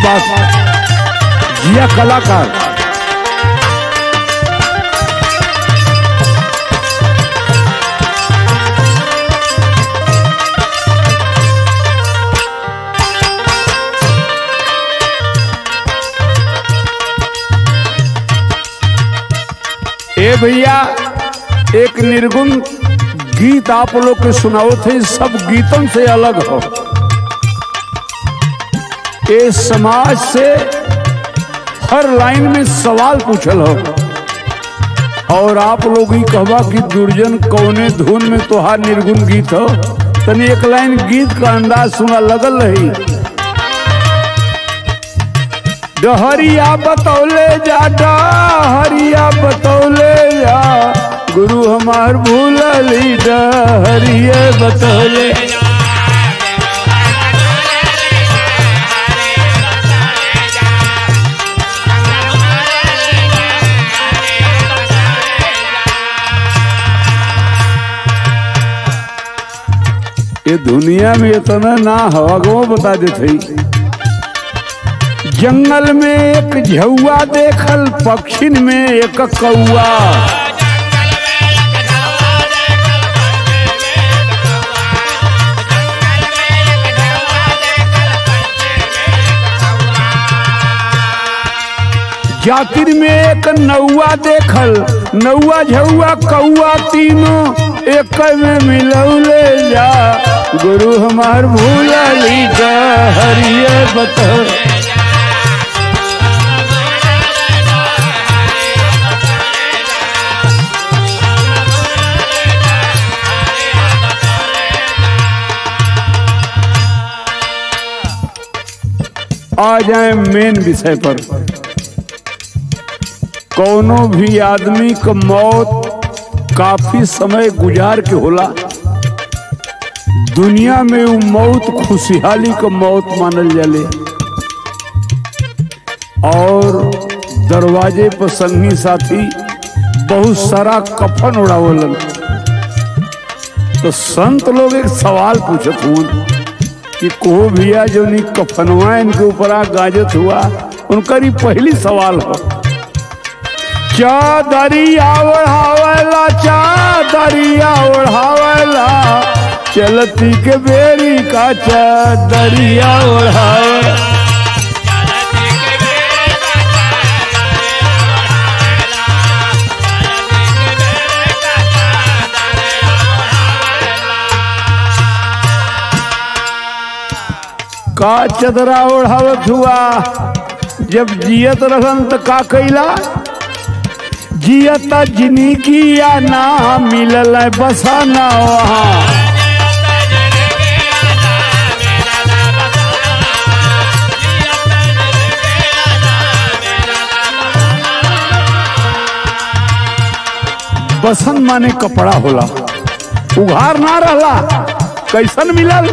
बात, जिया कलाकार। ए भैया, एक निर्गुण गीत आप लोग के सुनाओ थे, सब गीतों से अलग हो। ये समाज से हर लाइन में सवाल पूछल हो, और आप लोग ही कहवा कि दुर्जन कौने धुन में तोहार निर्गुण गीत हो। तनी एक लाइन गीत का अंदाज सुना लगल रही। डहरिया बतौले जा, डहरिया बतौले जा, गुरु हमार भूलली डहरिया बतौले। ये दुनिया में इतना ना हो, अगो बता देते। जंगल में एक झौआ देखल, पक्षिन में एक कौआ। जातिर में एक नौआ देखल, नौआ झौआ कौआ तीनों एक में मिलौले जा, गुरु हमार भूलली डहरिया बतौले। आ जाए मेन विषय पर। कोनो भी आदमी का मौत काफी समय गुजार के होला। दुनिया में वो मौत खुशहाली का मौत मानल जाले, और दरवाजे पर संगी साथी बहुत सारा कफन उड़ावलन। तो संत लोग एक सवाल पूछत हुआ कि कोहो भैया जो नी कफनवा इनके ऊपर गाजत हुआ, उनका ही पहली सवाल हो। चादरिया ओढ़ावला, चादरिया ओढ़ावला, चलती के बेरी का चादरिया ओढ़ावला। का चदरा ओढ़ावत हुआ, जब जियत रहन तो का कैला, जियत जिंदगी या ना मिलल बसाना वहाँ। बसन माने कपड़ा होला, उघार ना रहला, कैसन मिलल,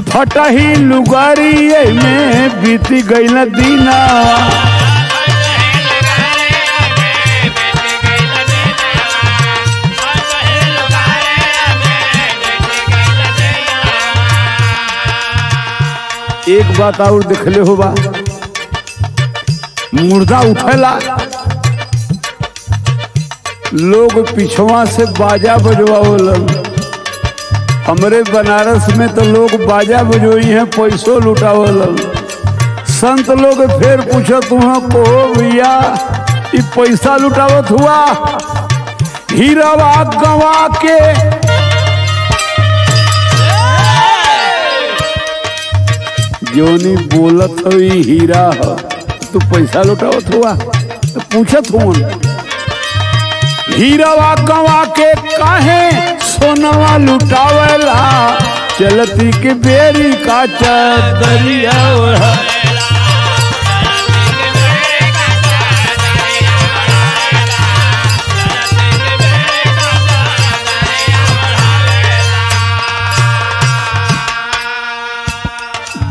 फटही लुगारी में बीती गई दीना। एक बात और देखले होबा, मुर्दा उठेला, लोग पिछवा से बाजा बजवावलन। हमरे बनारस में तो लोग बाजा बजोई हैं, पैसों लुटावलन। संत लोग फिर पूछत हुआ को भैया ये पैसा लुटावत हुआ, हीरावा गवा के जोनी बोलत हुई हीरा हो, तू पैसा लुटावत हुआ। तो पूछत हुआ हीरावा गवा के काहे सोनवा लुटावला, चलती के बेरी का चादरिया ओढ़ा।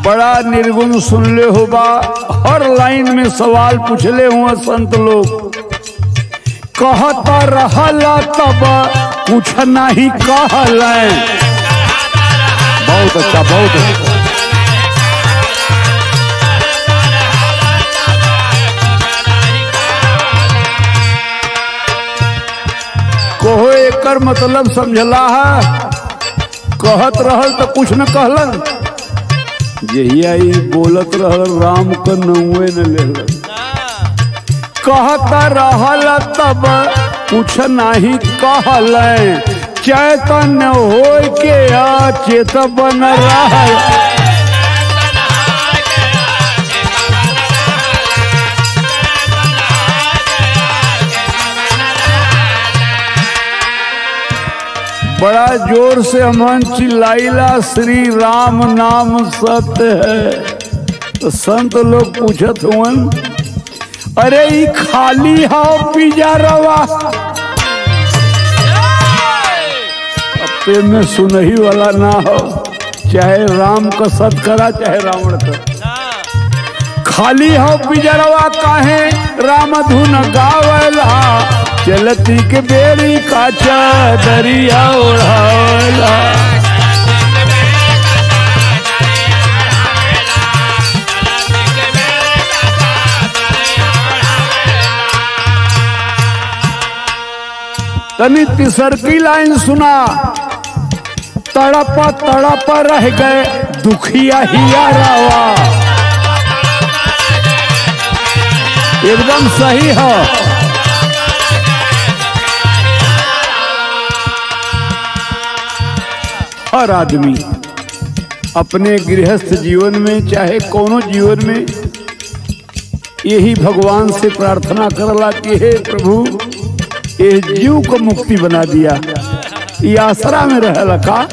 बड़ा निर्गुण सुनले होबा, हर लाइन में सवाल पूछले हुआ संत लोग। कहता रहला तब कुछ नहीं कहल। बहुत अच्छा, बहुत अच्छा। एकर मतलब समझला है? कहत रहल तो कुछ न कहलन, जहिया ई बोलत रहल राम का नौवे न ले। कहता रहल तब कुछ नहीं कहल, चैतन्य हो के अचेत बन रहल। बड़ा जोर से हम चिल्लाइला श्री राम नाम सत्य है। तो संत लोग पूछत हुवन, अरे ई खाली हाउ पिजरवा, अपने में सुनही वाला ना हो, चाहे राम का सत करा चाहे रावण का। खाली हाउ पिजरवा काहे राम धुन गावला, चलती के बेड़ी का चादरिया ओढ़ावला। तनी तीसर की लाइन सुना, तड़प तड़प रह गए दुखिया हियारावा। एकदम सही है। हर आदमी अपने गृहस्थ जीवन में चाहे कोनो जीवन में यही भगवान से प्रार्थना करला कि हे प्रभु ये जीव को मुक्ति बना दिया, ये आसरा में रहला का।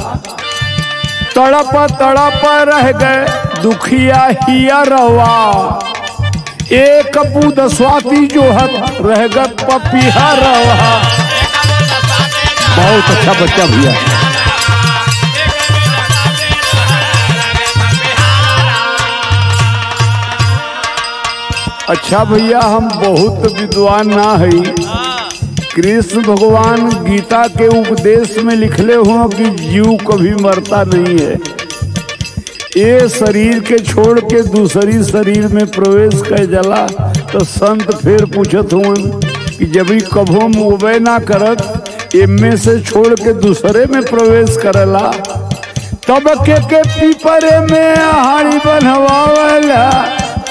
तड़प तड़प रह गए दुखिया हियरवा, एक बूंद स्वाति जो हत रह गए पपीहरवा। बहुत अच्छा बच्चा भैया। अच्छा भैया, हम बहुत विद्वान ना है। कृष्ण भगवान गीता के उपदेश में लिखले हो कि जीव कभी मरता नहीं है। ये शरीर के छोड़ के दूसरी शरीर में प्रवेश कर जाला। तो संत फिर पूछत हुआ कि जब ही कभो मुबे ना करत इनमें से छोड़ के दूसरे में प्रवेश करला, तब के पीपरे में हाड़ी बनवावला,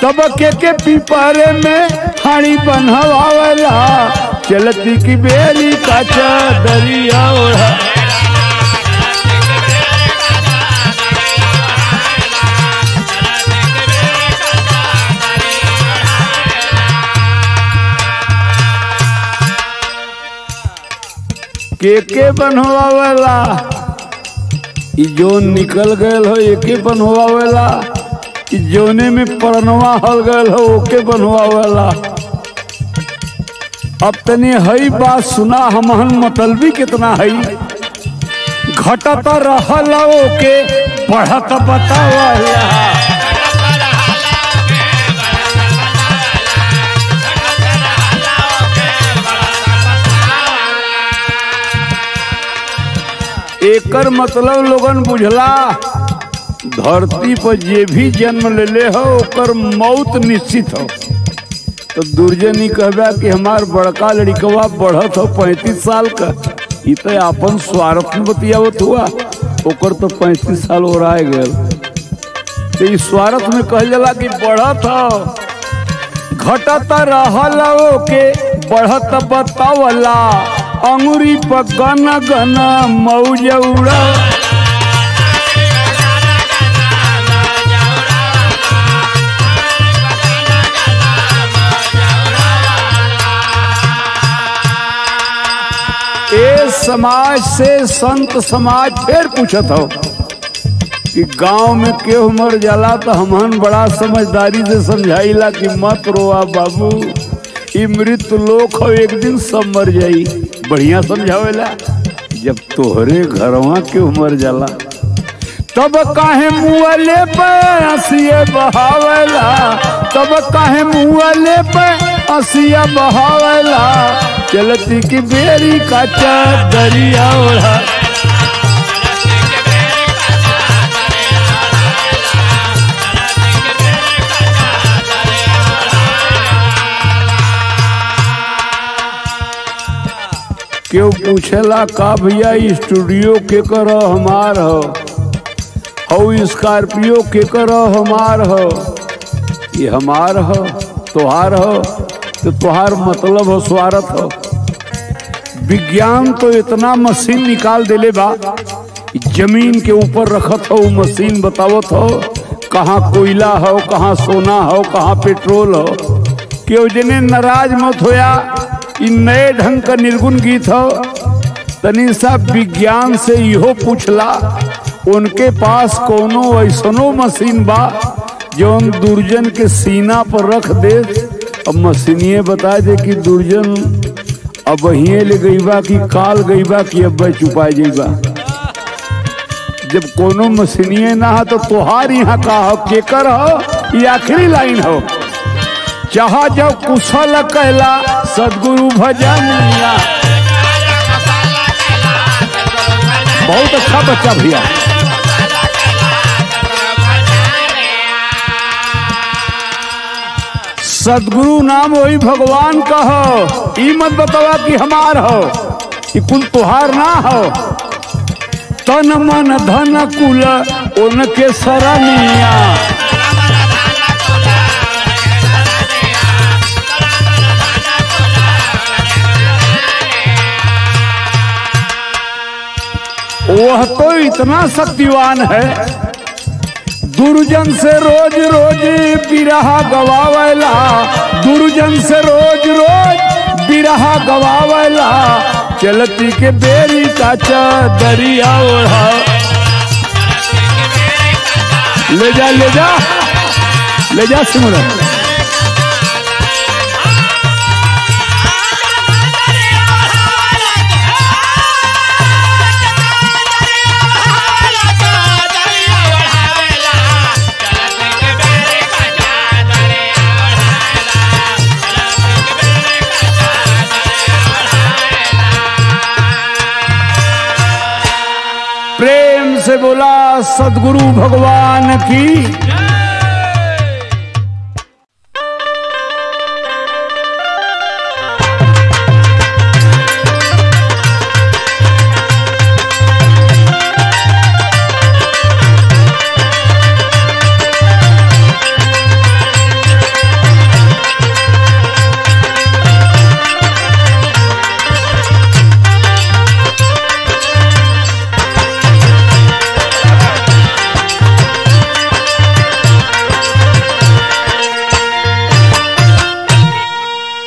तब के पीपरे में हाड़ी बनवावला। चलती की बेली का चादरिया ओढ़ा। के बनवावला, जो निकल गए हो एके बनवावला, जोने में परनवा हल गए हो ओके बनवावला। अब तनी हई बात सुना, हमहन मतलबी कितना हई। घटत रहल ओके बढ़त बतावला। एकर मतलब लोगन बुझला, धरती पर जे भी जन्म ले ले हो ओकर मौत निश्चित हो। तो दुर्जनी कहबा कि हमार बड़का लड़कवा बढ़त हो 35 साल का, ये तो अपन स्वार्थ में बतियावत हुआ, ओकर तो 35 साल और आए गए। तो इस स्वार्थ में कह जाला कि बढ़त हो। घटत रहल ओके बढ़त बतावला, अंगुरी पर गन गन मौज उड़ा। ए समाज से संत समाज फिर पूछत हो कि गांव में केहू मर जाला तो हमहन बड़ा समझदारी से समझाइला कि मत रोआ बाबू, ई मृत लोक हो, एक दिन सब मर जाई। बढ़िया समझावेला। जब तोहरे घरवा केहू मर जाला तब काहे मुँहले पे हंसिया बहावेला, तब काहे मुँहले पे हंसिया बहावेला। चलती की बेरी का चादरिया ओढ़ा। क्यों पूछेला का भैया स्टूडियो के करो हमार हो स्कॉर्पियो के करो हमार हो, ये हमार हो तुहार हो तो तुहार मतलब हो स्वार्थ हो। विज्ञान तो इतना मशीन निकाल देले बा, जमीन के ऊपर रखत हो मशीन बतावत हो कहाँ कोयला हो, कहाँ सोना हो, कहाँ पेट्रोल हो। क्यों जने नाराज मत होया, इन नए ढंग का निर्गुण गीत हो। तनी सा विज्ञान से इहो पूछला उनके पास कोनो ऐसनो मशीन बा जो दुर्जन के सीना पर रख दे। अब मशीनिए बता दे कि दुर्जन अब वहीं ले गईबा कि काल गईबा कि अब चुपा जाइबा। जब कोनो मशीनिए ना हो तो तुहार यहाँ का हो केकर हो, ये आखिरी लाइन हो। चाह जब कुशल कहला सदगुरु भजनिया। बहुत अच्छा बच्चा भैया। सदगुरु नाम वही भगवान का हो, ई मत बतावा कि हमार हो, कि कुल तुहार ना हो। तन मन धन कुल उनके सरनिया। वह तो इतना शक्तिवान है, दुर्जन से रोज रोज बिरहा गवावेला, दुर्जन से रोज रोज बिरहा गवावेला। चलती के बेरी का दरिया ओढ़ा। ले जा ले जा ले जा सिमरन। प्रेम से बोला सदगुरु भगवान की।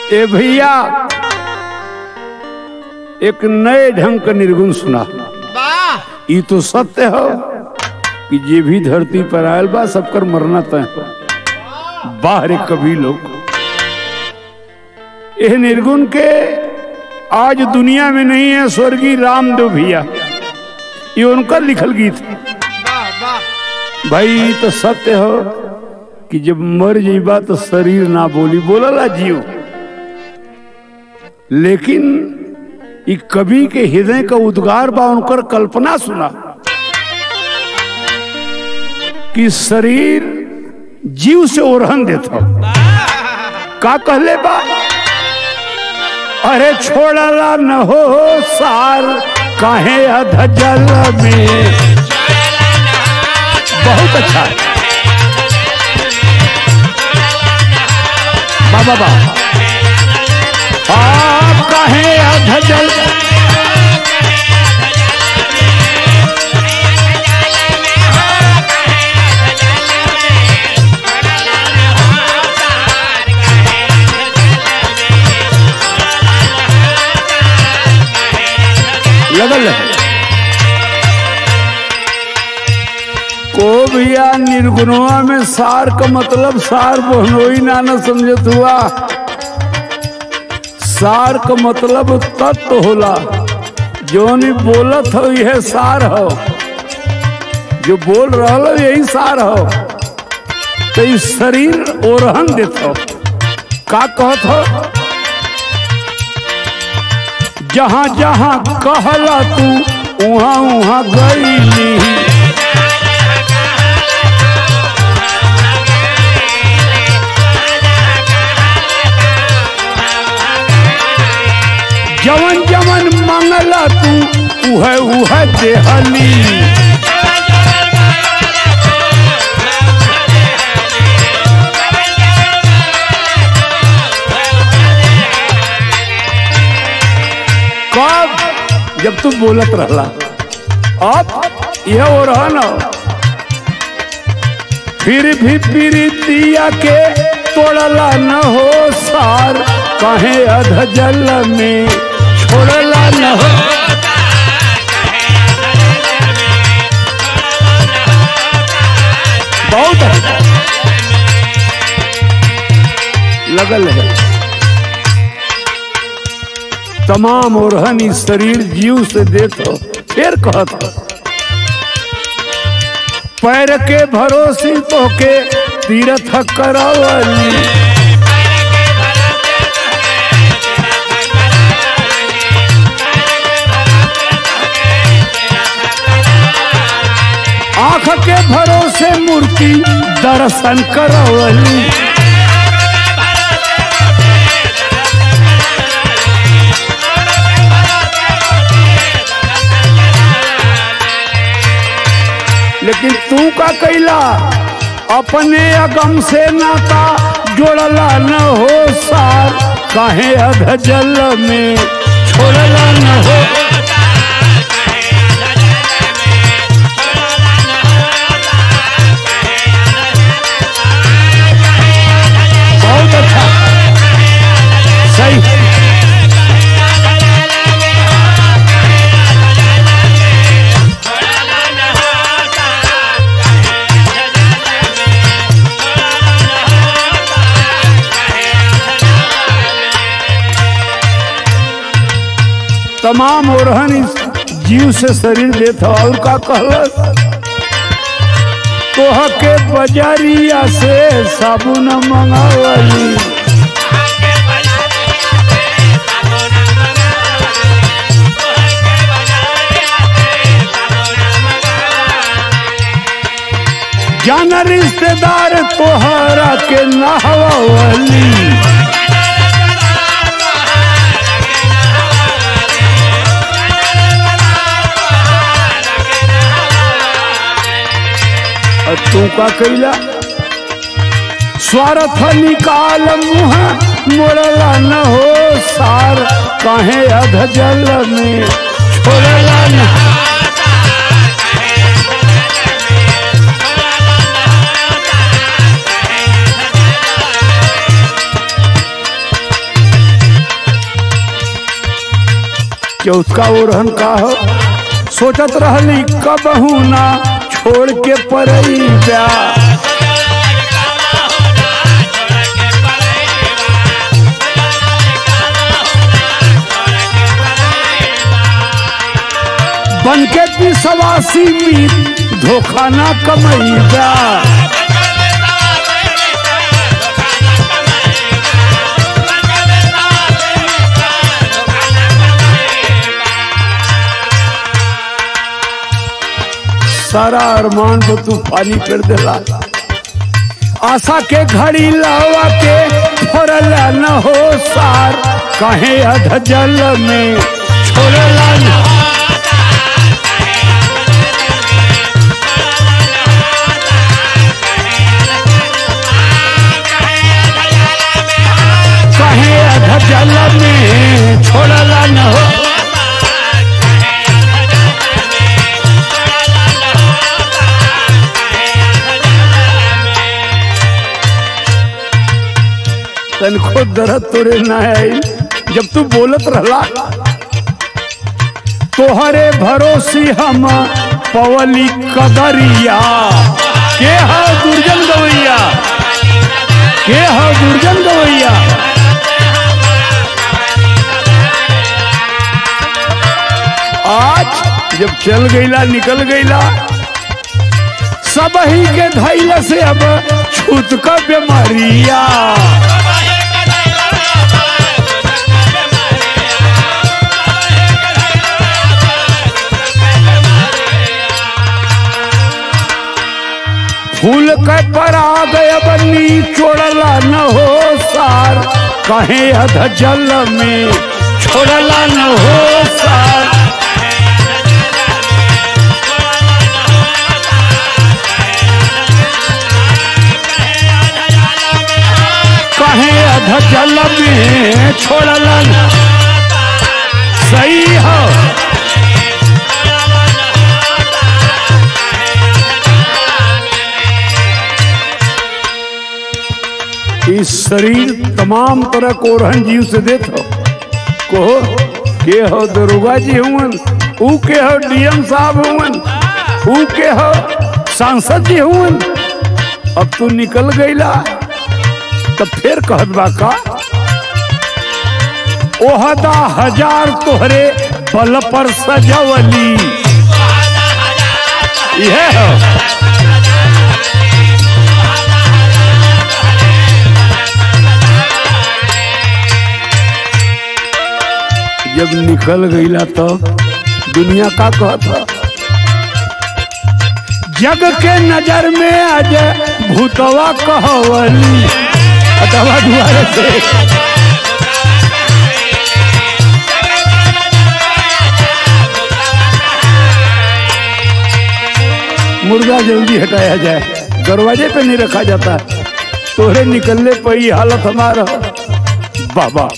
ए भैया एक नए ढंग का निर्गुण सुना। ये तो सत्य हो कि जे भी धरती पर आयल बा सबकर मरना तय बाहर कभी लोग। यह निर्गुण के आज दुनिया में नहीं है। स्वर्गीय रामदेव भैया ये उनका लिखल गीत भाई। तो सत्य हो कि जब मर जाइबा तो शरीर ना बोली, बोलला जीव। लेकिन ये कवि के हृदय का उद्गार बा, उनकर कल्पना सुना कि शरीर जीव से ओरहन देता का कहले बा। अरे छोड़ला न हो सार काहे अधजल में। बहुत अच्छा बाबा बाबा। आप कहे अधजल लगल को भैया निर्गुणवा में सार का मतलब सार बहनोई ना न समझत हुआ। सार का मतलब तत्व होला, जो नहीं बोलत हो यह सार हो, जो बोल रहा हो यही सार हो। तो इस शरीर ओरहन देता हो का कहत हो। जहां जहां कहला तू उहाँ उहाँ गईली। जवन जवन मंगला तू उह देहली। कब? जब तू बोलत रहला। अब यह हो रहा ना, फिर भी प्रीतिया के तोड़ला न हो सार, कहे अध जल में छोड़ला न हो। बहुत अच्छा लगल है। तमाम ओरहन इस शरीर जीव से देखो, फिर कहत पैर के भरोसे तो के तीर्थ करावली। आँख के भरोसे मूर्ति दर्शन करावली। लेकिन तू का कैला अपने अगम से नाता जोड़ला न हो सार, काहे अध जल में छोड़ला न हो। बहुत अच्छा, सही। तमाम ओरहन इस जीव से शरीर देता। और का कहलस तोह के बजारिया से साबुन मंगावली। जाना रिश्तेदार तोहरा के नहवावली। तू का कैला स्वार्थ निकाल मुँह मोड़ला न हो सार, काहे अध जल में छोड़ला न। चौथा ओरहन का हो सोचत रहली कबहू ना छोड़ के परई जा। बन के पिसवासी मीत धोखा ना कमई जा। सारा अरमान तो तूफानी कर देला। आशा के घड़ी लावा के फोड़ला न हो सार, काहे अध जल में छोड़ला न। काहे अध जल में छोड़ला न हो। तनको दर्द तोरे ना आई जब तू बोलत रहला। तोहरे भरोसे हम पवली कदरिया। के हा दुर्जन गवैया, के हा दुर्जन गवैया। आज जब चल गईला निकल गईला, सब ही के धैला से अब छूत का बीमारिया। फूल के परा गया बन्नी छोड़ला न हो सार, कहे अध जल में छोड़ला न हो सार। कहे अध जल में छोड़ला न, सही हो। इस शरीर तमाम तरह को ओरहन जीव से देत हो। कहो के हो दरोगा जी हुवन, ऊ के हो डीएम साहब हुवन, ऊ के हो सांसद जी हुवन। अब तू निकल गईला तब फिर कहत बा का, ओहदा हजार तोहरे बल पर सजवली। यह हो जब निकल गईला तो दुनिया का कहता, जग के नजर में आज भूतवा कहवली। अतवा दुआरे से मुर्दा जल्दी हटाया जाए, दरवाजे पे नहीं रखा जाता। तोहरे निकलने पर ही हालत हमारा बाबा।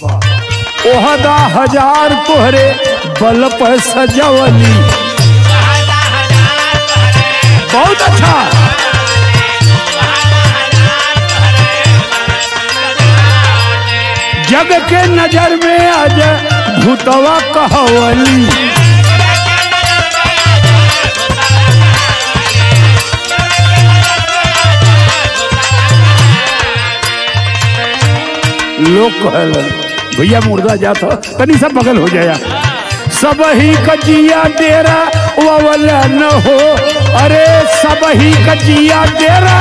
ओहदा हजार तोहरे बल पर सजवली। बहुत अच्छा। जग के नजर में आज भूतवा कहवली। लोग कहलन भैया मुर्दा जात हो तनी सब बगल हो जाया। सब ही कजिया डेरा वाला न हो, अरे सब ही कजिया डेरा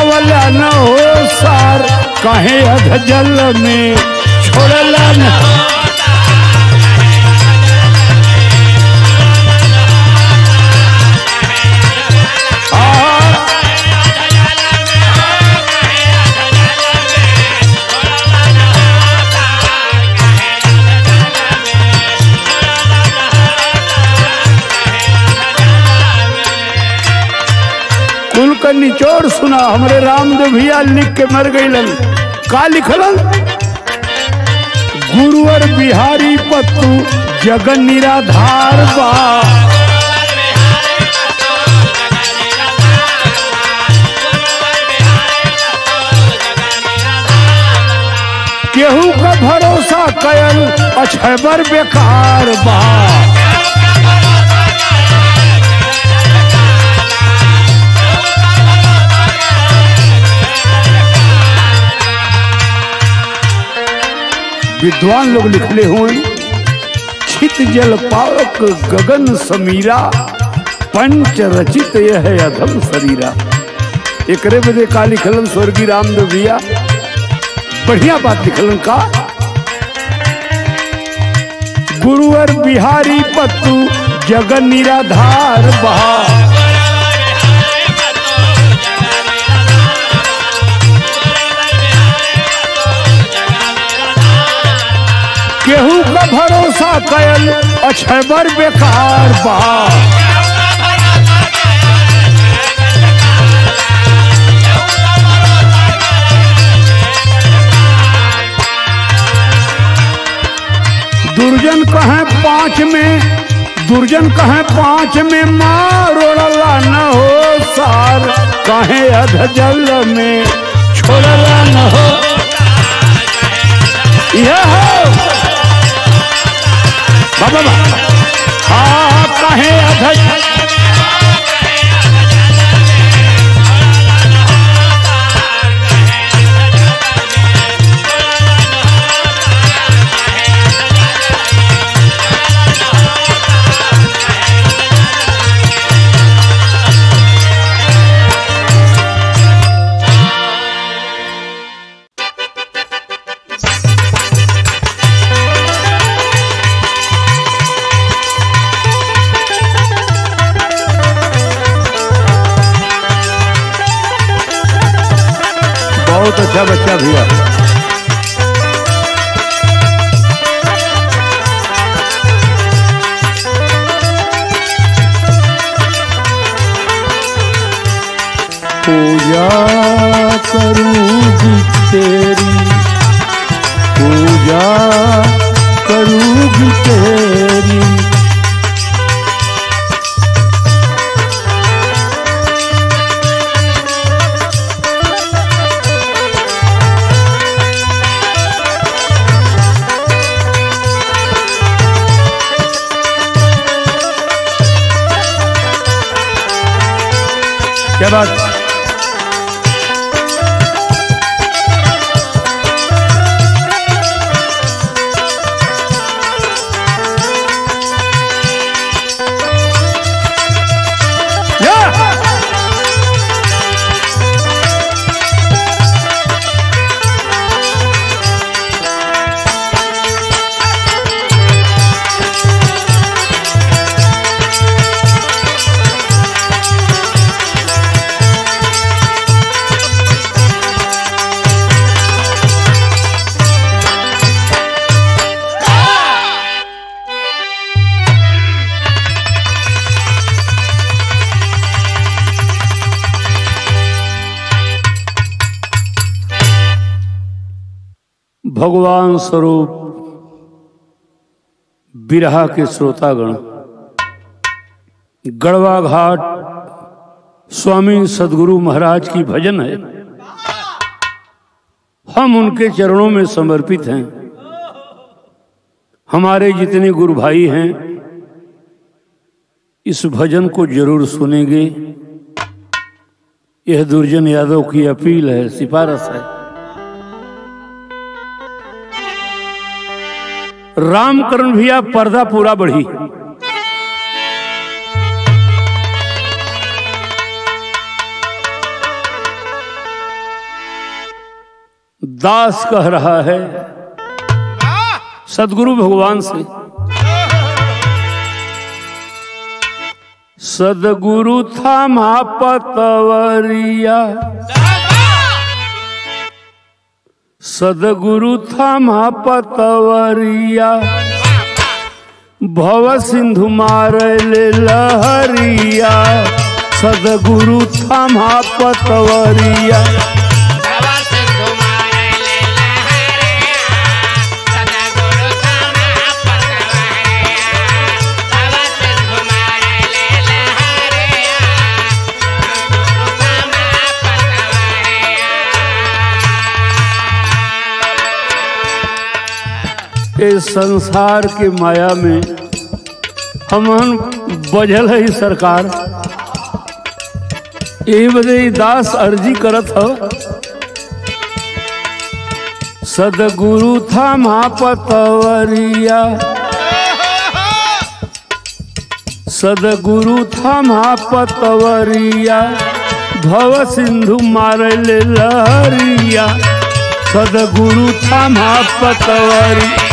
वाला न हो सार। कहे अध जल में छोड़ला न, कुल का निचोड़ सुना। हमरे रामदेव भैया लिख के मर गईलन। का लिखलन, गुरुवर बिहारी पत्तू जगन निराधार बा। केहू का भरोसा कयल अछबर बेकार बा। विद्वान लोग लिखले हुए, छित जल पावक गगन समीरा, पंच रचित यह अधम शरीरा। एकरे बदे का लिखलन स्वर्गीय रामदेव भैया, बढ़िया बात लिखलन का, गुरुवर बिहारी पत्तू जगन निराधार बहा। केहू का भरोसा कयल अछबर बेकार बा। दुर्जन कहे पांच में, दुर्जन कहे पांच में मारोड़ला न हो सार। कहे अध जल में छोड़ला न हो। यह बाबा हाँ कहे अध बहुत अच्छा बच्चा भैया। पूजा करूँगी तेरी, पूजा करूँगी तेरी। क्या बात। भगवान स्वरूप बिरहा के श्रोतागण, गढ़वा घाट स्वामी सदगुरु महाराज की भजन है। हम उनके चरणों में समर्पित हैं। हमारे जितने गुरु भाई हैं इस भजन को जरूर सुनेंगे। यह दुर्जन यादव की अपील है, सिफारिश है। रामकरण भैया पर्दा पूरा बढ़ी। दास कह रहा है सदगुरु भगवान से, सदगुरु थामा पतवरिया, सदगुरु थामा पतवरिया, भव सिंधु मारले लहरिया, सदगुरु थामा पतवरिया। इस संसार के माया में हमन बजल है सरकार। यही बदे दास अर्जी करत हो, सदगुरु थामा पतवरिया, सदगुरु थामा पतवरिया, भव सिंधु मारले लहरिया, सदगुरु थामा पतवरिया।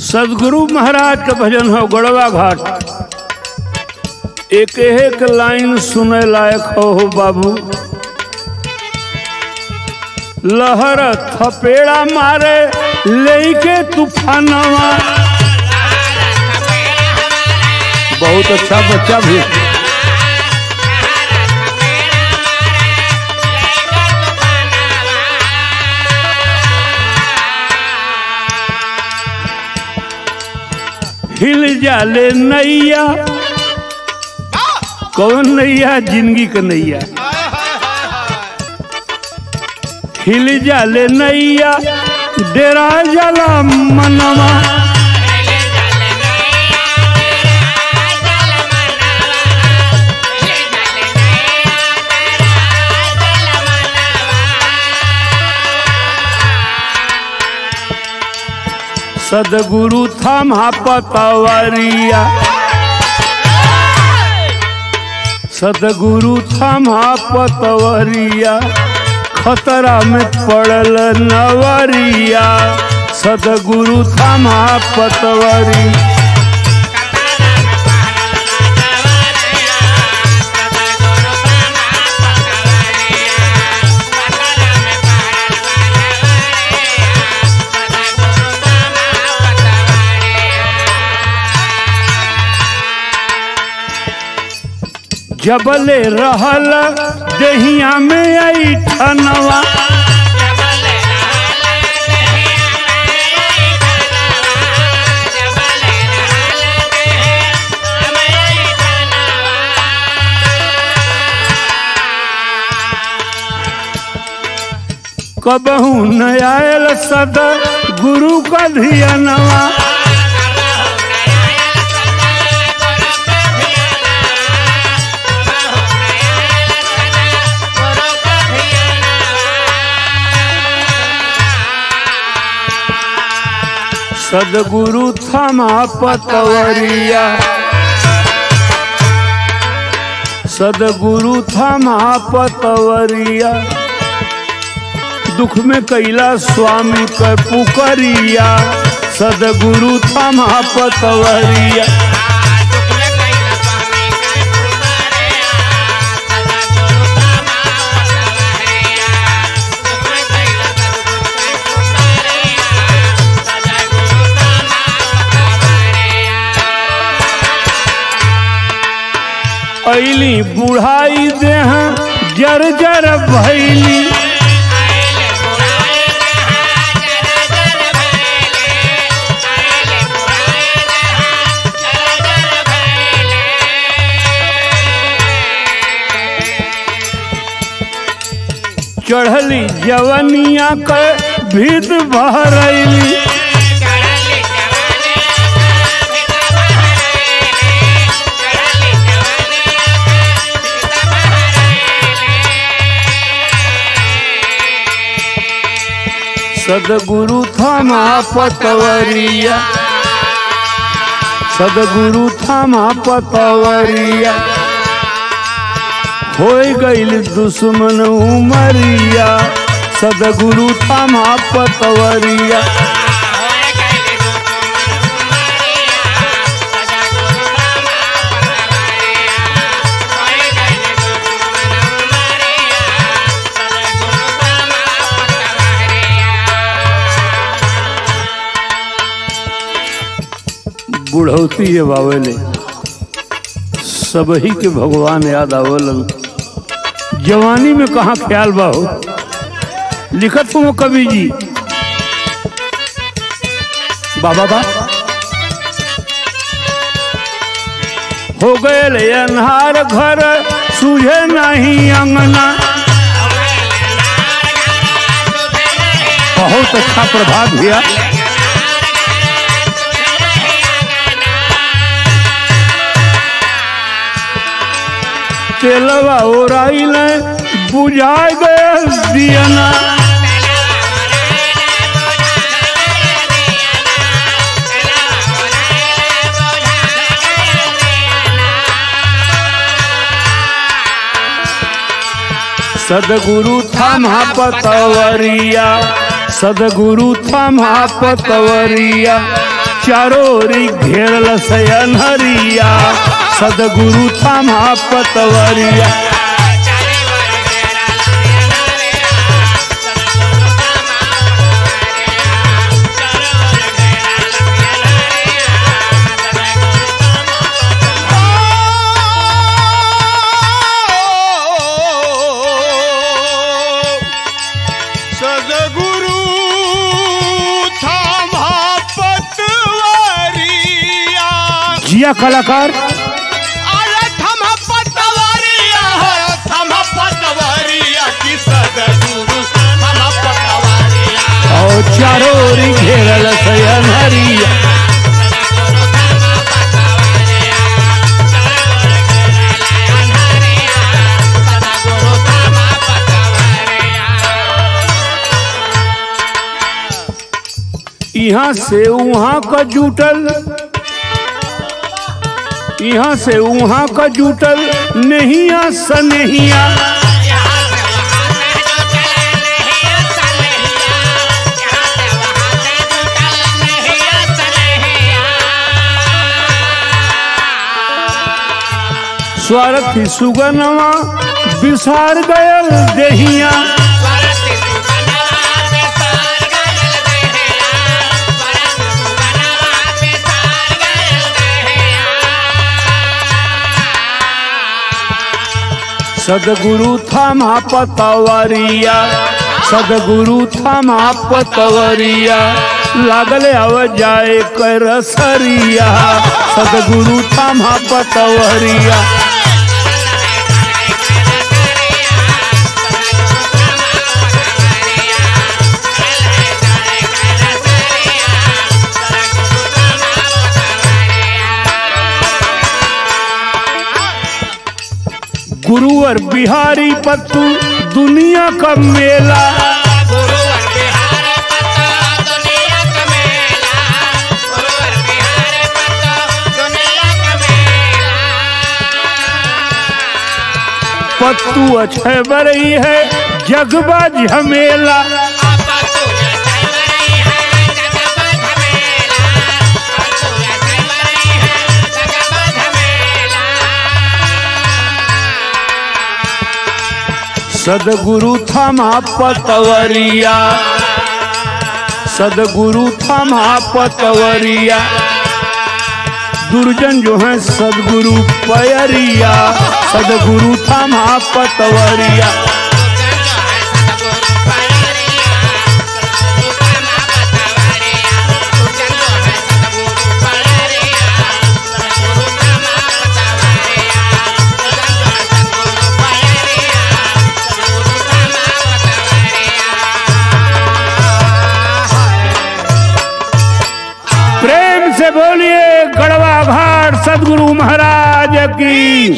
सदगुरु महाराज का भजन हो गढ़वा घाट। एक एक लाइन सुने लायक हो बाबू। लहर थपेड़ा मारे लेके तूफानवा। बहुत अच्छा बच्चा भी। हिल जाले नैया, कौन नैया? जिंदगी का नैया। हिल जाले नैया, डेरा जाला मनवा। सदगुरु थामा पतवरिया, सदगुरु थामा पतवरिया, खतरा में पड़ल नवरिया, सदगुरु थामा पतवरिया। जबले रहल दहिया में आई ठनवा, कबहू न आयल सदा गुरु का धियनवा, सदगुरु थमा पतवरिया, सदगुरु थमा पतवरिया, दुख में कैला स्वामी का पुकरिया, सदगुरु थमा पतवरिया। ऐली बुढ़ाई देह जर जर भैली, चढ़ली जवनिया के भीत बहरैली, सदगुरु थमा पतवरिया, सदगुरु थमा पतवरिया, हो गईल दुश्मन उमरिया, सदगुरु थमा पतवरिया। बुढ़ौती ये बावेले सबही के भगवान याद आवलन, जवानी में कहाँ ख्याल बाहो। लिखत हूँ कवि जी बाबा बा हो गए अन्हार घर सूझे नहीं अंगना, बहुत अच्छा प्रभात भैया। तेलवा ओराइल बुझा गया दियना, सदगुरु थमा पतवरिया, सदगुरु थमा पतवरिया, चारों ओरी घेरल से अनहरिया, सदगुरु थमा पतवरिया। सदगुरु थमा पतवरिया, जिया कलाकार और चारों ओरी घेरल से अनहरिया, यहाँ से वहाँ का जुटल, यहाँ से वहाँ का जुटल नहिया सनहिया, स्वार्थी सुगनवा बिसार गयल देहिया, सदगुरु थमा पतवरिया, सदगुरु थमा पतवरिया, लागले आव जाए कर सरिया, सदगुरु थमा पतवरिया। गुरुवर बिहारी पत्तू दुनिया का मेला, गुरुवर बिहारी पत्तू दुनिया का मेला, गुरुवर बिहारी पत्तू दुनिया का मेला। पत्तू अछे बरई है जगबा झमेला, सदगुरु थमा पतवरिया, सदगुरु थमा पतवरिया, दुर्जन जो है सदगुरु पयरिया, सदगुरु थमा पतवरिया। से बोलिए गढ़वा घाट सदगुरु महाराज की।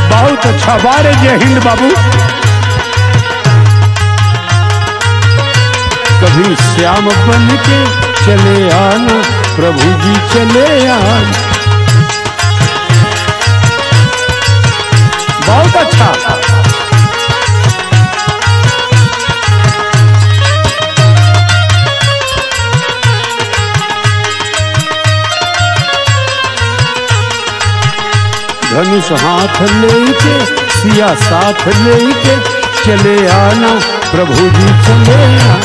बहुत अच्छा बारे जय हिंद बाबू। कभी श्याम बन के चले आना प्रभु जी चले आना। बहुत अच्छा। धनुष हाथ लेके सिया साथ लेके चले आना प्रभु जी चले आना।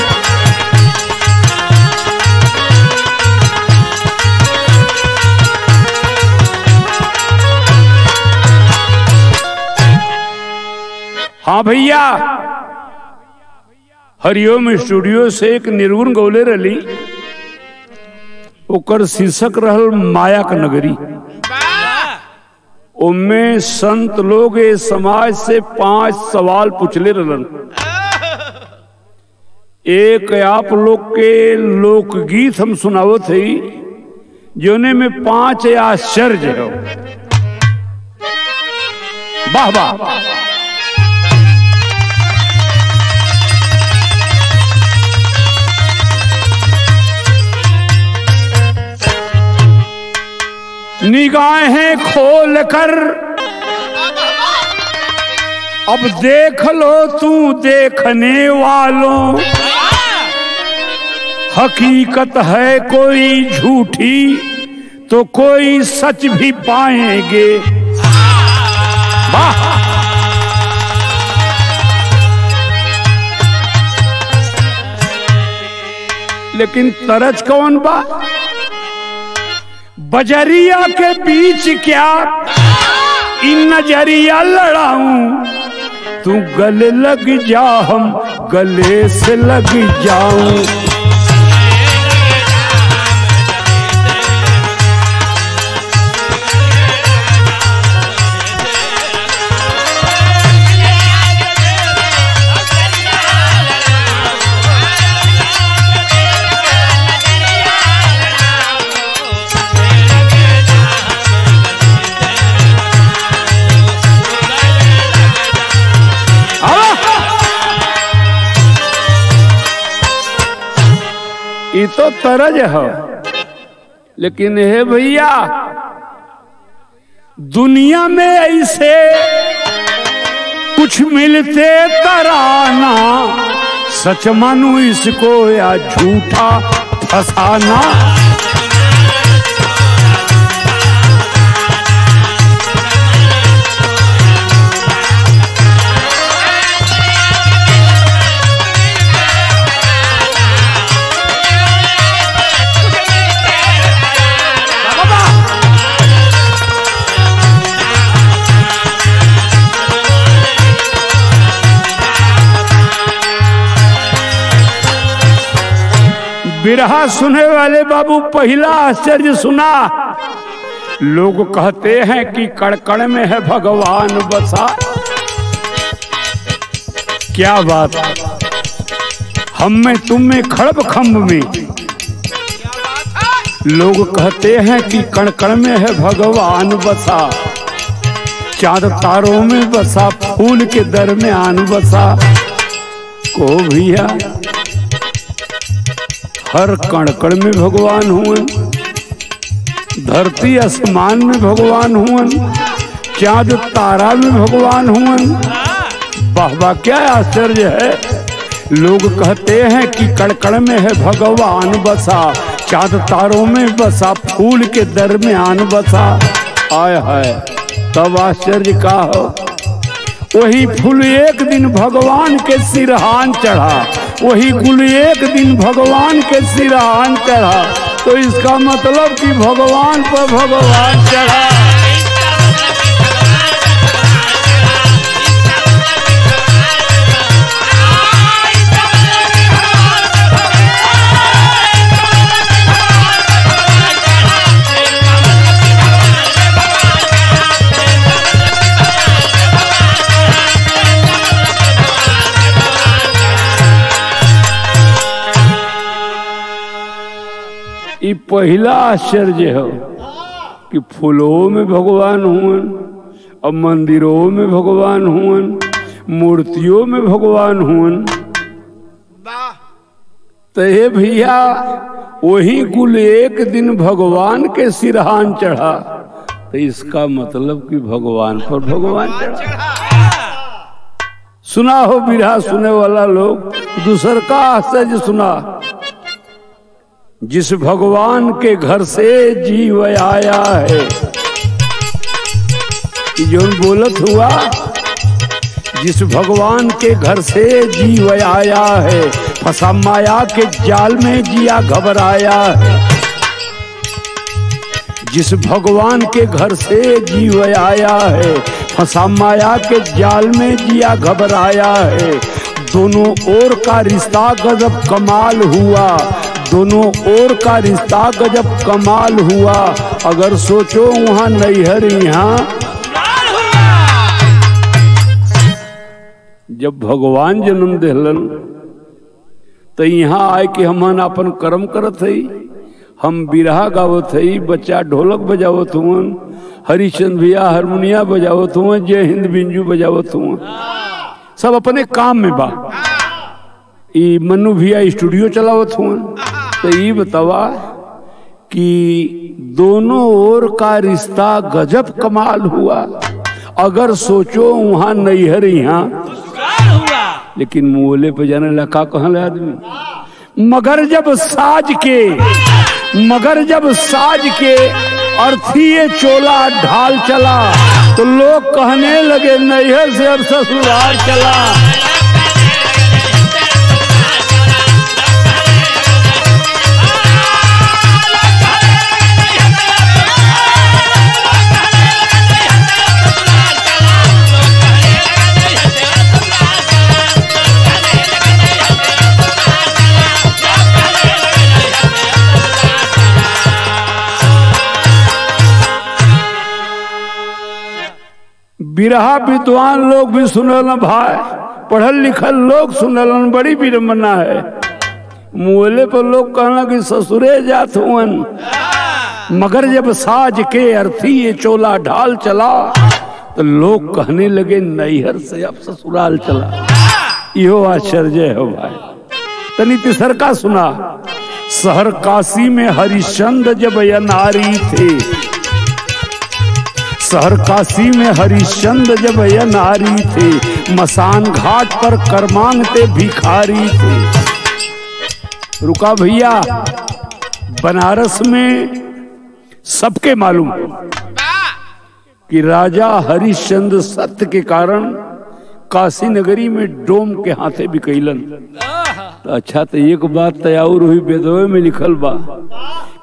हाँ भैया, हरिओम स्टूडियो से एक निर्गुण गौले रली, ओकर शीर्षक रहल माया का नगरी। उनमें संत लोग समाज से 5 सवाल पूछले रहलन। एक आप लोग के लोकगीत हम सुनावत है, जोने में 5 आश्चर्य हो। वाह वाह। निगाहें खोल कर अब देख लो तू देखने वालों, हकीकत है कोई झूठी तो कोई सच भी पाएंगे। वाह। लेकिन तरज कौन बा? बजरिया के बीच क्या इन नजरिया लड़ाऊं, तू गले लग जा हम गले से लग जाऊं। ये तो तरज है, लेकिन हे भैया दुनिया में ऐसे कुछ मिलते तराना, सच मानू इसको या झूठा फसाना। बिरहा सुने वाले बाबू पहला आश्चर्य सुना। लोग कहते हैं कि कड़कड़ में है भगवान बसा। क्या बात, हम में तुम में खड़ब खम्ब में। लोग कहते हैं कि कड़कड़ में है भगवान बसा, चांद तारों में बसा, फूल के दरमियान बसा। को भैया हर कणकण में भगवान हुए, धरती आसमान में भगवान हुए, चांद तारा में भगवान हुए। वाह वाह, क्या आश्चर्य है। लोग कहते हैं कि कड़कड़ में है भगवान बसा, चांद तारों में बसा, फूल के दरमियान बसा। आय हाय, तब आश्चर्य का हो। वही फूल एक दिन भगवान के सिरहान चढ़ा, वही गुल एक दिन भगवान के सिरहान चढ़ा। तो इसका मतलब कि भगवान पर भगवान चढ़ा। ये पहला आश्चर्य है कि फूलों में भगवान हुए, और मंदिरों में भगवान हुए, मूर्तियों में भगवान हुए। तो ये भैया वही कुल एक दिन भगवान के सिरहान चढ़ा। तो इसका मतलब कि भगवान पर भगवान चढ़ा। सुना हो बिरहा सुने वाला लोग। दूसर का आश्चर्य सुना। जिस भगवान के घर से जीव आया है, जो बोलत हुआ, जिस भगवान के घर से जीव आया है, फंसा माया के जाल में जिया घबराया है। जिस भगवान के घर से जीव आया है, फंसा माया के जाल में जिया घबराया है। दोनों ओर का रिश्ता गजब कमाल हुआ, दोनों ओर का रिश्ता गजब कमाल हुआ। अगर सोचो वहां नैहर यहाँ। जब भगवान जन्म दिलन तो यहाँ आए कि हमन अपन कर्म करत हई, हम बिरहा गावत हई, बच्चा ढोलक बजावत हुआ, हरिचंद भैया हारमोनिया बजावत हुआ, जय हिंद बिंजू बजावत हुआ, सब अपने काम में बा। ई मनु भैया स्टूडियो चलावत हुआ। तो ये बतावा कि दोनों ओर का रिश्ता गजब कमाल हुआ। अगर सोचो वहां नैहर यहाँ, लेकिन मोले पे जाने लगा कहाँ ले आदमी। मगर जब साज के अर्थी ये चोला ढाल चला, तो लोग कहने लगे नैहर से अब ससुराल चला। बिरहा विद्वान लोग भी सुनलन भाई, पढ़ल लिखल लोग सुनलन। बड़ी विडम्बना है। मुहले पर लोग कहना कि ससुरे जात हुअन, मगर जब साज के अर्थी ये चोला ढाल चला, तो लोग कहने लगे नैहर से अब ससुराल चला। यो आश्चर्य है भाई। तनी तीसर का सुना। शहर काशी में हरिश्चंद्र जब अनारी थे, शहर काशी में हरिश्चंद्र जब अनारी थे, मसान घाट पर कर मांगते भिखारी थे। रुका भैया, बनारस में सबके मालूम कि राजा हरिश्चंद्र सत्य के कारण काशी नगरी में डोम के हाथे बिकैलन। तो अच्छा, तो एक बात तयार हुई, वेदों में लिखल बा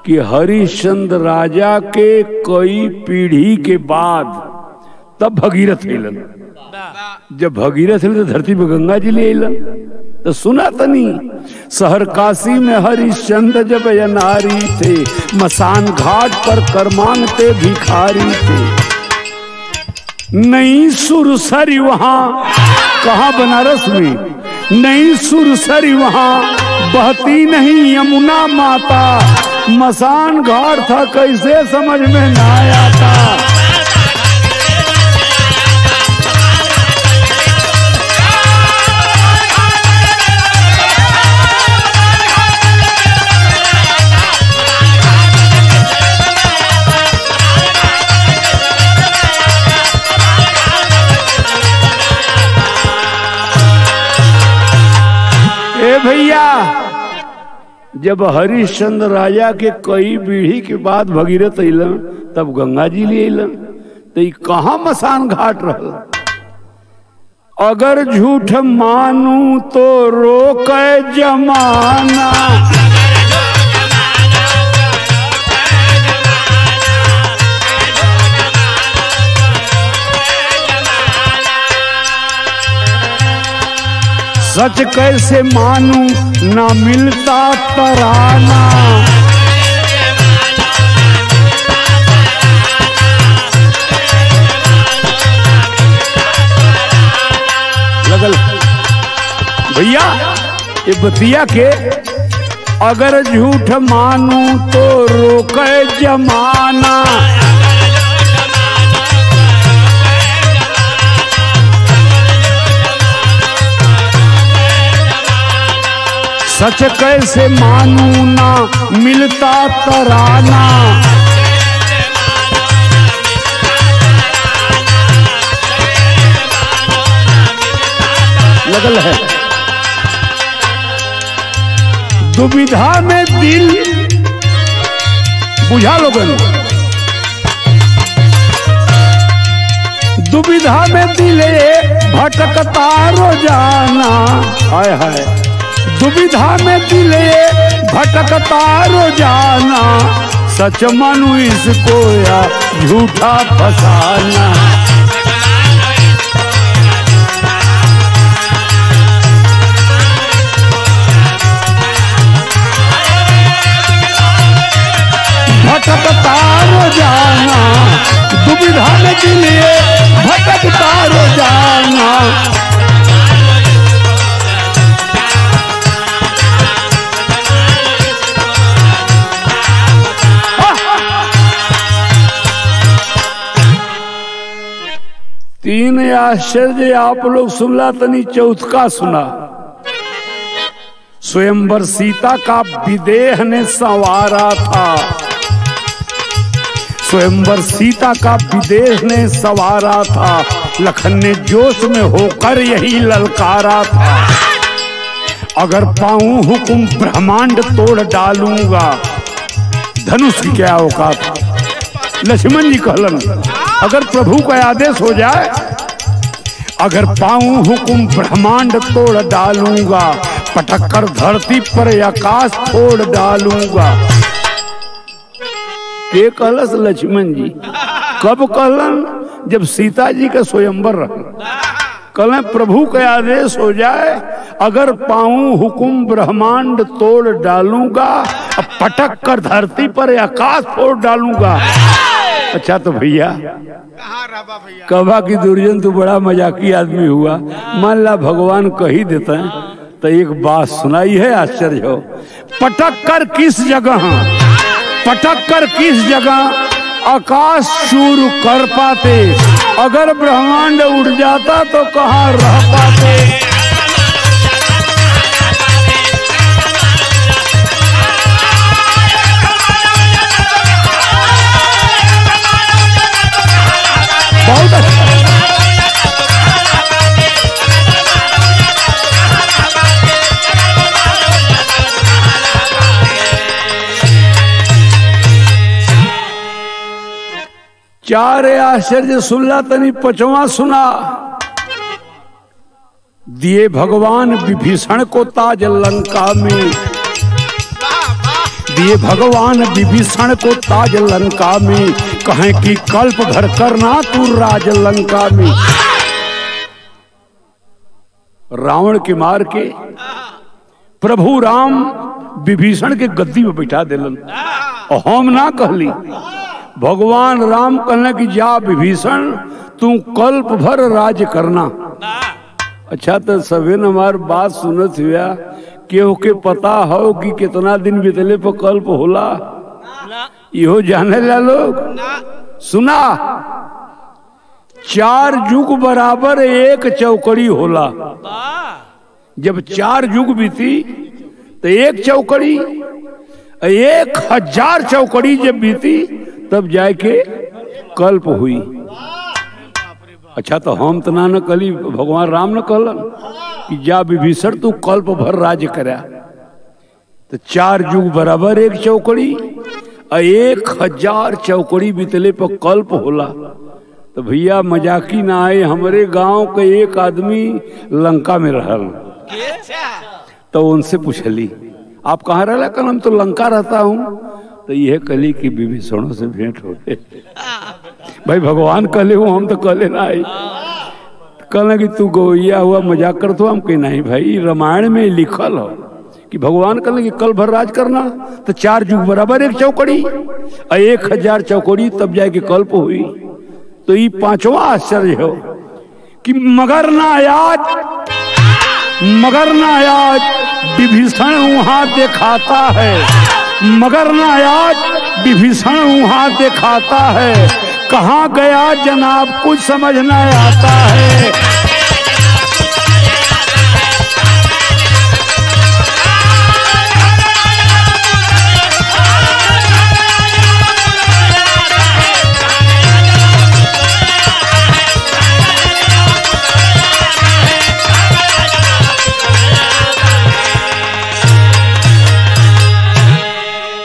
कि हरिश्चंद्र राजा के कई पीढ़ी के बाद तब भगीरथ अलन। जब भगीरथ अलन तो धरती पे गंगा जी ले अलन। तो सुना तनी। शहर काशी में हरिश्चंद्र जब अनारी थे, मसान घाट पर कर मांगते भिखारी थे। नई सुरसरी वहां, कहा बनारस में, नई सुरसरी वहां बहती नहीं यमुना माता। मसान घाट था कैसे समझ में ना आता। भैया जब हरिश्चंद्र राजा के कई पीढ़ी के बाद भगीरथ अलन, तब गंगा जी ले अलन, तो कहाँ मसान घाट रहा। अगर झूठ मानू तो रोके जमाना, सच कैसे मानू ना मिलता तराना। लगल भैया ये बतिया के, अगर झूठ मानू तो रोके जमाना। सच कैसे मानू ना मिलता तराना। लगल है दुविधा में दिल, बुझा लोगन, दुविधा में दिल भटकता रोजाना। हाय हाय दुविधा में दिल भटकता रोजाना। सच मानू इसको या झूठा फसाना। भटकता रोजाना, दुविधा में दिल भटकता रोजाना। तीन आश्चर्य आप लोग सुनला, तनी चौथा सुना। स्वयंवर सीता का विदेह ने संवारा था। स्वयंवर सीता का विदेह ने संवारा था। लखन ने जोश में होकर यही ललकारा था। अगर पाऊं हुकुम ब्रह्मांड तोड़ डालूंगा। धनुष की क्या औकात। लक्ष्मण जी कहलन अगर प्रभु का आदेश हो जाए, अगर पाऊं हुकुम ब्रह्मांड तोड़ डालूंगा। पटक कर धरती पर आकाश फोड़ डालूंगा। के कहलस लक्ष्मण जी। कब कहलन? जब सीता जी का स्वयंवर रहा। कहले प्रभु का आदेश हो जाए, अगर पाऊं हुकुम ब्रह्मांड तोड़ डालूंगा, पटक कर धरती पर आकाश फोड़ डालूंगा। अच्छा तो भैया कहा कि दुर्योधन तो बड़ा मजाकी आदमी हुआ। मान ला भगवान कही देता है तो एक बात सुनाई है, आश्चर्य हो। पटक कर किस जगह, पटक कर किस जगह आकाश चूर कर पाते। अगर ब्रह्मांड उड़ जाता तो कहाँ रह पाते। बहुत अच्छा। चार आश्चर्य सुनला, तनी पांचवा सुना। दिए भगवान विभीषण को ताज लंका में। दिए भगवान विभीषण को ताज लंका में। कहें कि कल्प भर करना तू राज लंका में। रावण के मार के प्रभु राम विभीषण के गद्दी में बैठा दिलन और हम ना कहली। भगवान राम कहने कि जा विभीषण तू कल्प भर राज करना। अच्छा तो सभी ने हमार बात सुनत हुआ केहू के पता हो कि कितना दिन बीतले पर कल्प होला, इहो जाने ला लोग। सुना 4 युग बराबर 1 चौकड़ी होला। जब 4 युग बीती तो 1 चौकड़ी, 1000 चौकड़ी जब बीती तब जाके कल्प हुई। अच्छा तो हम तो ना न कली, भगवान राम न कहलन कि जा विभीषण तू कल्प भर राज्य करा। तो 4 युग बराबर 1 चौकड़ी और 1000 चौकड़ी बीतले पर कल्प होला। तो भैया मजाकी ना आए, हमारे गांव के एक आदमी लंका में रहल। तो उनसे पूछली आप कहाँ रहला? कल हम तो लंका रहता हूँ। तो यह कली कि विभीषणों से भेंट हो गए। भाई भगवान कहले हो, हम तो कहले ना आई। कहना कि तू गोइया हुआ मजाक करते हो। हम कहीं नहीं भाई, रामायण में लिखल हो कि भगवान कहले कि कल भर राज करना। तो 4 युग बराबर 1 चौकड़ी और 1000 चौकड़ी तब जाके कल्प हुई। तो ये 5वां आश्चर्य हो कि मगर ना आज विभीषण वहां दिखाता है। मगर ना आज विभीषण वहां दिखाता है। कहाँ गया जनाब कुछ समझ न आता है।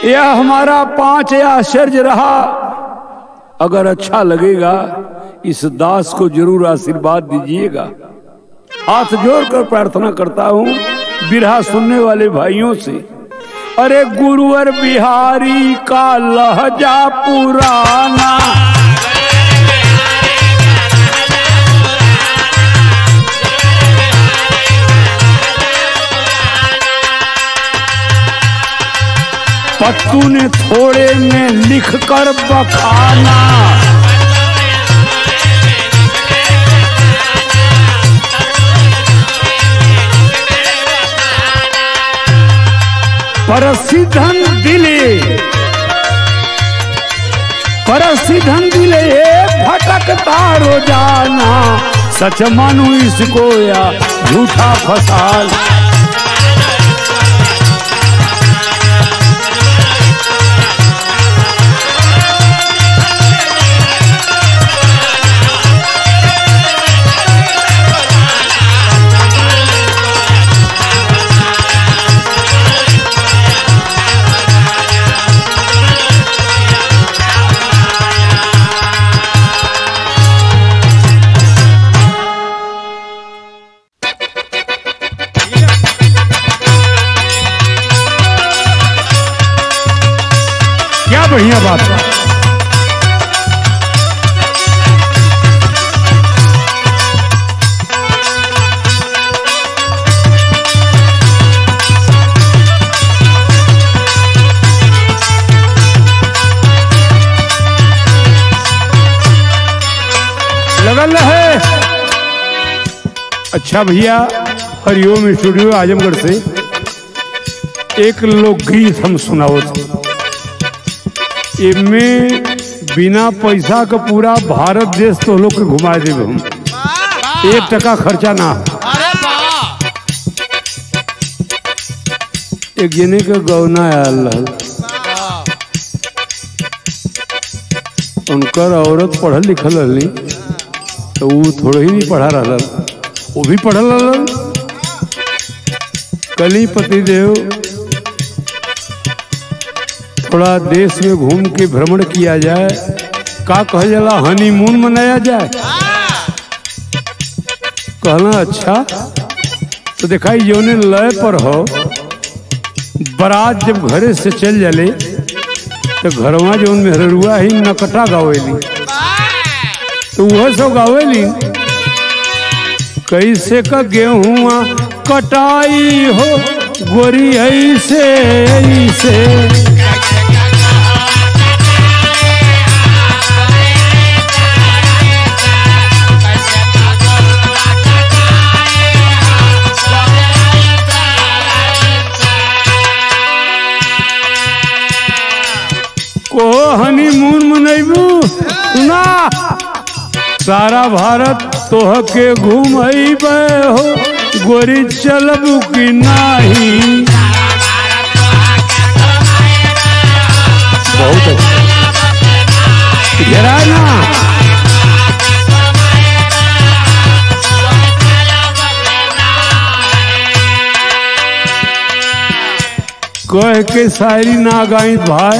यह हमारा 5 आश्चर्य रहा। अगर अच्छा लगेगा इस दास को जरूर आशीर्वाद दीजिएगा। हाथ जोड़कर प्रार्थना करता हूँ बिरहा सुनने वाले भाइयों से। अरे गुरुवर बिहारी का लहजा पुराना, पत्तू ने थोड़े में लिख कर बखाना। परसिद्धन दिले भटकता रोजाना। सच मानू इसको या झूठा फसाल। बढ़िया बात है। लगल है। अच्छा भैया, हरिओम स्टूडियो आजमगढ़ से एक लोकगीत हम सुनाओ थे। इनमें बिना पैसा का पूरा भारत देश तो लोग के घुमा देवे हम, 1 टका खर्चा ना। एक जने के गौना आयल रहल, उनकर औरत पढ़ल लिखल रहली तो वो थोड़ा ही नहीं पढ़ा रहा, वो भी पढ़ल रहल। कली पतिदेव थोड़ा देश में घूम के भ्रमण किया जाए, का कहा जाला हनीमून मनाया जाए। कहना अच्छा तो दिखाई जोने लय पर हो। बारात जब घरे से चल जाले तो घरवा जो मेहरुआ ही नकटा गावेली, तो वह सब गावेली कैसे का गेहूँ कटाई हो गोरी ऐसे ऐसे को हनीमून मनैबू सुना सारा भारत तोह के घूमैबे हो गोरी चलबू की नाही। बहुत अच्छा ना कह के शायरी ना गाई भाई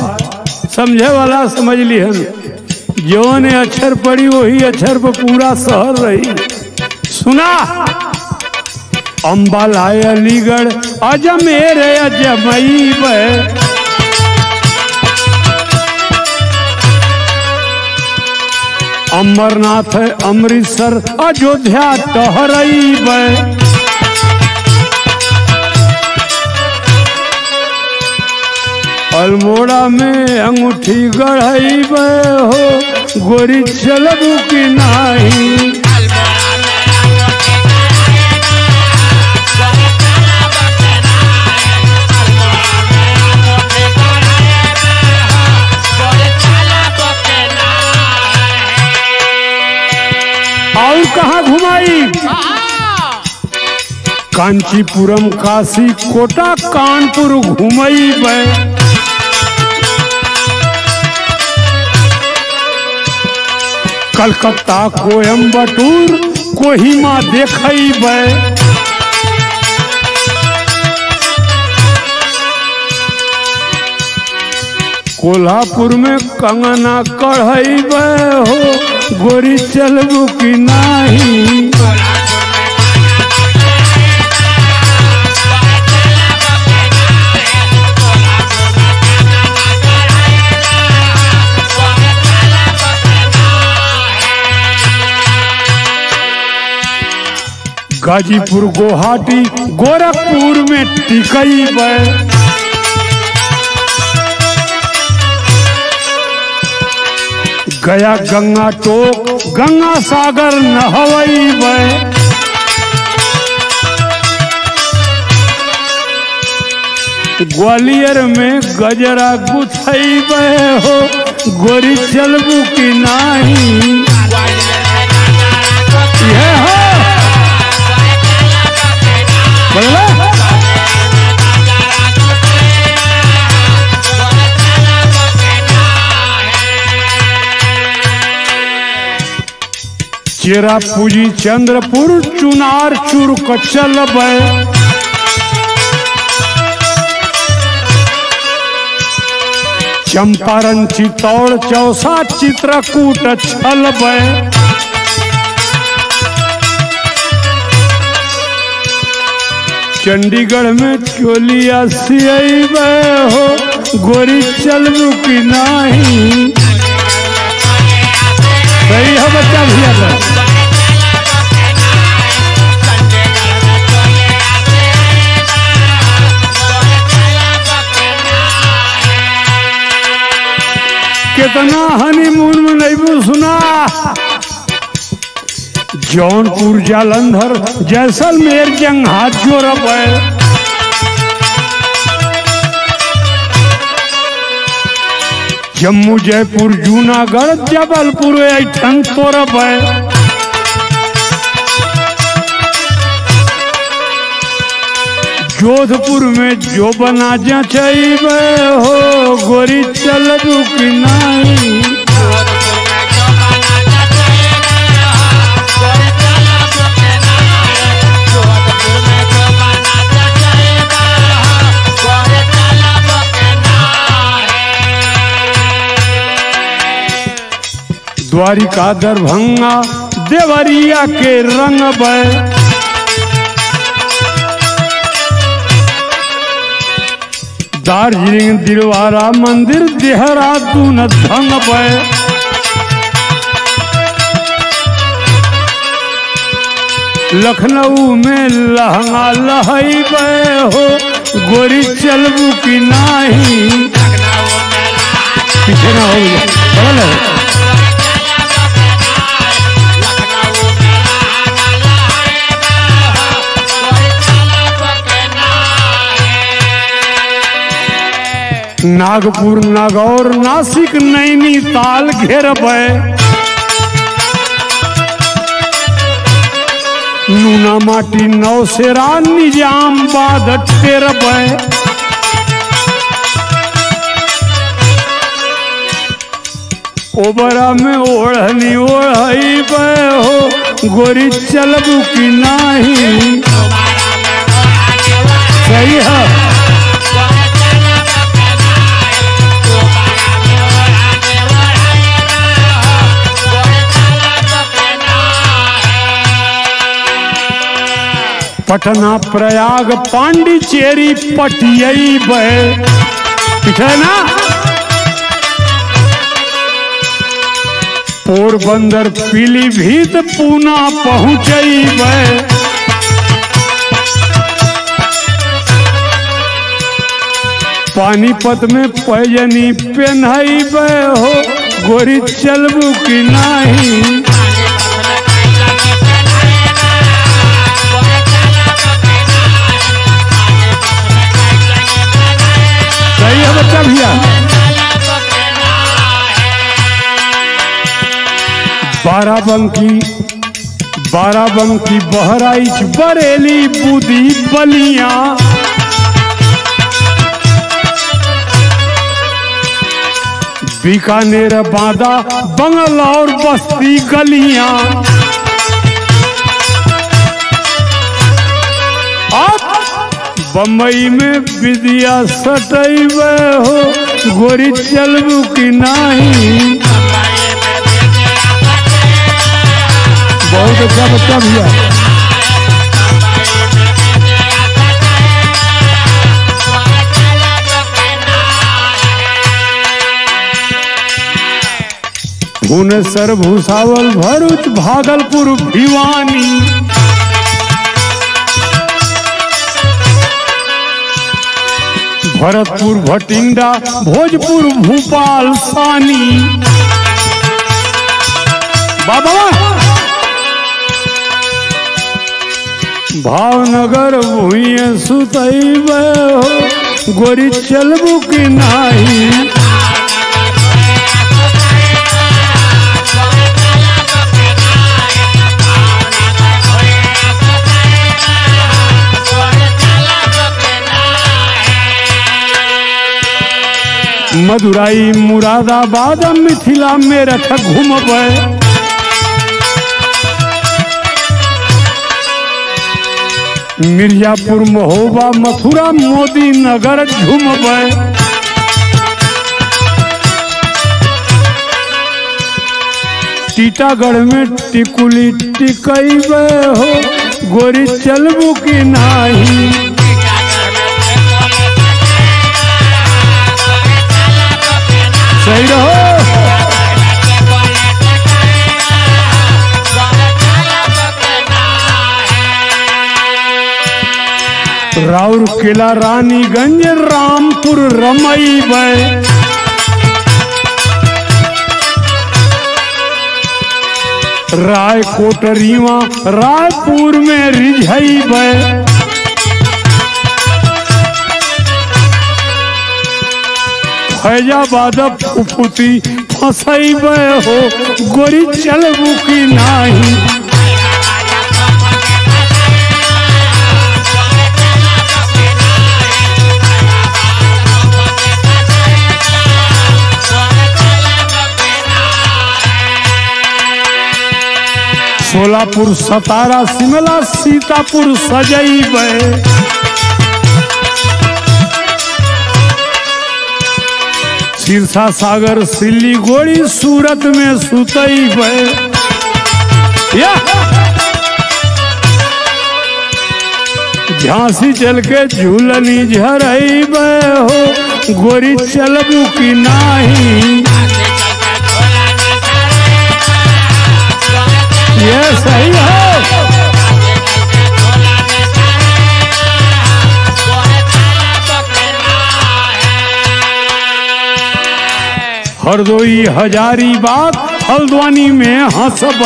समझे वाला समझ लिहन जो ने अक्षर पड़ी वही अक्षर पर पूरा शहर रही। सुना अम्बालाए अलीगढ़ अजमेर अजमैब अमरनाथ अमृतसर अयोध्या टहरैब अल्मोड़ा में अंगूठी गढ़ैब हो गोरी चलबू की नाही। और कहाँ घुमाई कांचीपुरम काशी कोटा कानपुर घुमैब कलकत्ता कोयम्बटूर कोहिमा देखैब कोल्हापुर में कंगना कढ़ैब हो गोरी चलबू की नाही। गाजीपुर गुवाहाटी गोरखपुर में टिकैब गया गंगा टोक गंगा सागर नहवैब ग्वालियर में गजरा गुथैब हो गोरी चलबू की नाही। यह हो चेरापूंजी चंद्रपुर चुनार चुरक चलब चंपारण चित्तौड़ चौसा चित्रकूट छलब चंडीगढ़ में चोलिया सियब हो गोरी चलबू की नाही। सही है बच्चा भैया का कितना हनीमून मनैबू सुना जौनपुर जालंधर जैसलमेर जंघा जोरब जम्मू जयपुर जूनागढ़ जबलपुर ऐठन तोरब जोधपुर में जो बना जचैब हो गोरी चलबू की नाही। द्वारिका दरभंगा देवरिया के रंगब दार्जिलिंग दिलवारा मंदिर देहरादून धंगब लखनऊ में लहंगा लहैब हो गोरी चलबू की नाही। पीछे ना हो बगल है। नागपुर नागौर नासिक नैनीताल घेरबै, नूना माटी नौसेरा निजामबाद टेरबै, ओबरा में ओढ़नी ओढ़बै हो गोरी चलबू की नाही। सही है। पटना प्रयाग पांडिचेरी पटियबै, ठीक है ना। पोरबंदर पीलीभीत पूना पहुँचबै, पानीपत में पैजनी पहनबै हो गोरी चलबू की नाही। सही है बच्चा भैया। बाराबंकी बहराइच बरेली बूदी बलिया, बीकानेर बांदा बंगलौर बस्ती गलियां, बम्बई में विद्या सटैबै हो गोरी चलबू की नाही। बहुत अच्छा बच्चा भैया। भुवनेश्वर भूसावल भरूच भागलपुर भिवानी, भरतपुर भटिंडा भोजपुर भोपाल सानी। बाबा भावनगर भूये सुतैबै हो गोरी चलबू की नाही। मदुराई मुरादाबाद मिथिला मेरठ घूमबै, मिर्जापुर महोबा मथुरा मोदी नगर घूमबै, टीटागढ़ में टिकुली टिकैबै हो गोरी चलबू की नाही। सही रहो। राउरकेला रानीगंज रामपुर रमैबै, रायकोट रीवा रायपुर में रिझैबै, फैजाबाद फुफुती फंसैबै हो गोरी चलबू की नाही। सोलापुर सतारा शिमला सीतापुर सजैबै, सिरसा सागर सिलीगुड़ी सूरत में सुतैबै। झांसी चल के झूलनी झरैबै हो गोरी चलबू की नाही। ये सही है। हरदोई हजारीबाग हल्द्वानी में हंसब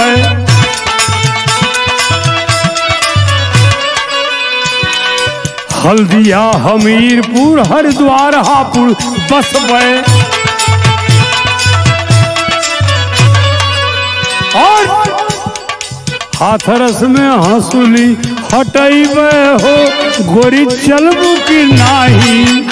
हल्दिया हमीरपुर हरिद्वार हापुड़ बसब और हाथरस में हंसुली हटैब हो गोरी चलबू की नाही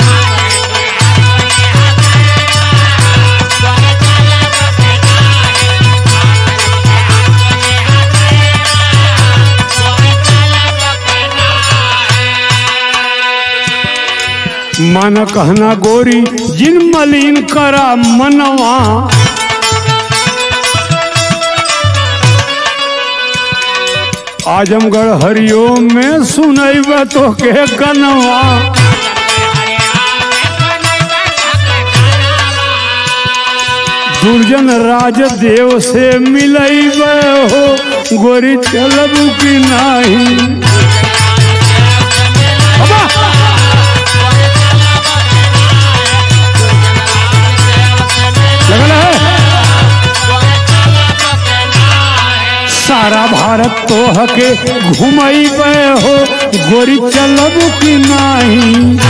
मन कहना गोरी जिन मलिन करा मनवा आजमगढ़ हरिओम में सुनैब तो के गनवा दुर्जन राजदेव से मिलैब हो गोरी चलब की नाही सारा भारत तो हके घुमैब हो गोरी चलब की नाही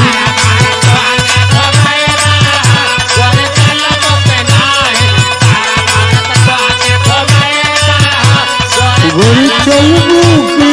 गोरी चलब की